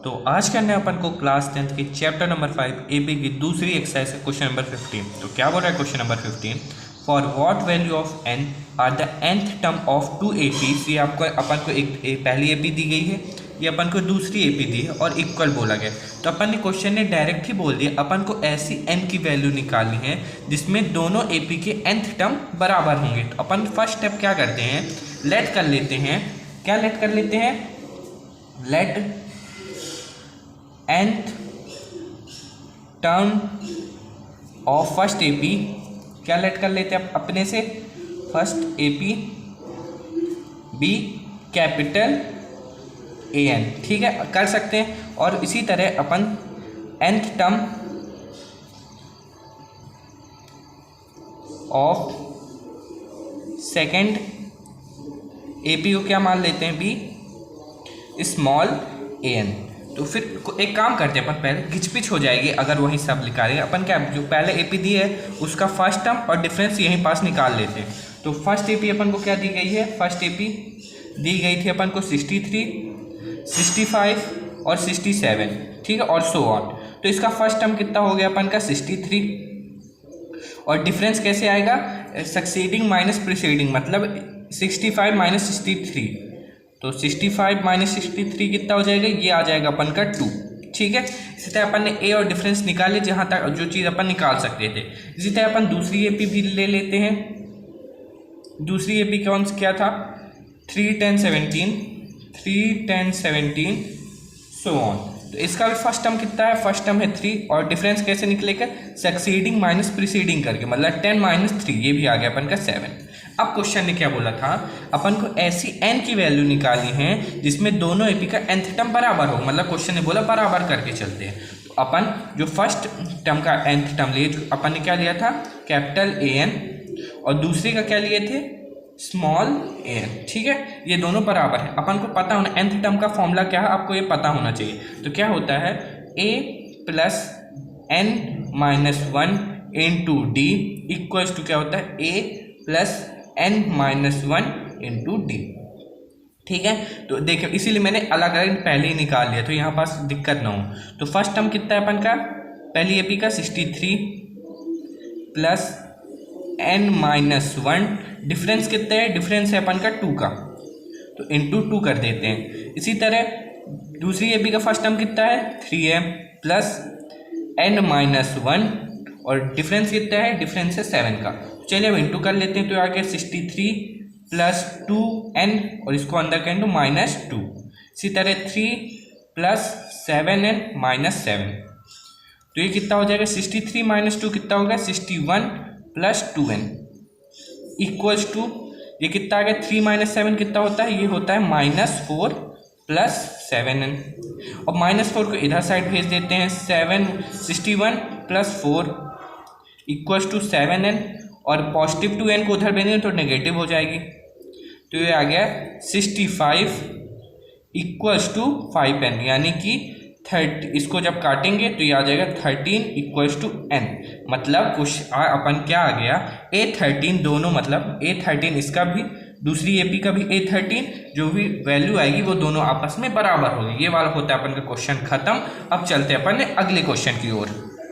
तो आज करने अपन को क्लास 10th की चैप्टर नंबर 5 एपी की दूसरी एक्सरसाइज है क्वेश्चन नंबर 15। तो क्या बोल रहा है question number 15, for what value of n are the nth term of two APs. ये आपको अपन को एक पहली एपी दी गई है, ये अपन को दूसरी एपी दी है और इक्वल बोला गया। तो अपन ने क्वेश्चन ने डायरेक्ट ही बोल दिया अपन को ऐसी n की वैल्यू निकालनी है जिसमें दोनों एपी के nth टर्म बराबर होंगे। तो अपन फर्स्ट स्टेप क्या करते हैं, लेट कर लेते हैं। क्या लेट कर लेते हैं, let nth term of first AP, क्या लेट कर लेते हैं अपने से, first AP be capital an, ठीक है कर सकते हैं। और इसी तरह अपन nth term of second AP को क्या मान लेते हैं, बी स्मॉल an। तो फिर एक काम करते हैं अपन, पहले घिचपिच हो जाएगी अगर वही सब निकालेंगे। अपन क्या जो पहले एपी दी है उसका फर्स्ट टर्म और डिफरेंस यहीं पास निकाल लेते हैं। तो फर्स्ट एपी अपन को क्या दी गई है, फर्स्ट एपी दी गई थी अपन को 63, 65 और 67, ठीक है, और सो ऑन। तो इसका फर्स्ट टर्म कितना हो गया अपन का 63, और डिफरेंस कैसे आएगा, सक्सीडिंग माइनस प्रीसीडिंग, मतलब 65 माइनस 63। तो 65 माइनस 63 कितना हो जाएगा, ये आ जाएगा अपन का 2, ठीक है। इसी तरह अपन ने ए और डिफरेंस निकाले जहाँ तक जो चीज़ अपन निकाल सकते थे। इसी तरह अपन दूसरी एपी भी ले लेते हैं। दूसरी एपी कौन क्या था, 3, 10, 17, 3, 10, 17 सो ऑन। तो इसका भी फर्स्ट टर्म कितना है, फर्स्ट टर्म है 3, और डिफरेंस कैसे निकलेगा, सक्सीडिंग माइनस प्रीसीडिंग करके, मतलब 10 माइनस 3, ये भी आ गया अपन का 7। अब क्वेश्चन ने क्या बोला था, अपन को ऐसी n की वैल्यू निकालनी है जिसमें दोनों एपी का nth टर्म बराबर हो, मतलब क्वेश्चन ने बोला बराबर करके चलते हैं। तो अपन जो फर्स्ट टर्म का nth टर्म लिए, अपन ने क्या लिया था, कैपिटल an, और दूसरे का क्या लिए थे, स्मॉल an, ठीक है। ये दोनों बराबर है, अपन को पता होना nth टर्म का फॉर्मूला क्या है, आपको ये पता होना चाहिए। तो क्या होता है, a plus n minus 1 into d equals to क्या होता है, a plus n minus 1 into d, ठीक है। तो देखिए इसीलिए मैंने अलग अलग पहले ही निकाल लिया, तो यहाँ पास दिक्कत ना हो। तो फर्स्ट टर्म कितना है अपन का, पहली एपी का 63 प्लस n माइनस 1, डिफरेंस कितना है, डिफरेंस है अपन का 2 का, तो इंटू 2 कर देते हैं। इसी तरह दूसरी एपी का फर्स्ट टर्म कितना है, 3m प्लस n माइनस 1, और डिफरेंस कितना है, डिफरेंस है 7 का। चलिए अब इंटू कर लेते हैं। तो आगे 63 प्लस 2n, और इसको अंदर करें तो माइनस 2। इसी तरह 3 प्लस 7n माइनस 7, तो ये कितना हो जाएगा, 63 माइनस 2 कितना होगा, 61 प्लस 2n इक्वल्स टू, ये कितना आ गया, 3 माइनस 7 कितना होता है, ये होता है माइनस 4 प्लस 7n, और माइनस 4 को इधर साइड भेज देते हैं। 61 प्लस 4 इक्वल्स टू 7n, और पॉजिटिव 2n को उधर भेजेंगे तो नेगेटिव हो जाएगी। तो ये आ गया 65 इक्वल्स टू 5n, यानी कि 30, इसको जब काटेंगे तो ये आ जाएगा 13 इक्वल्स टू n। मतलब कुछ अपन क्या आ गया, A13 दोनों, मतलब A13 इसका भी, दूसरी एपी का भी A13, जो भी वैल्यू आएगी वो दोनों आपस में बराबर होगी। ये वाला होता है अपन का क्वेश्चन खत्म। अब चलते हैं अपन अगले क्वेश्चन की ओर।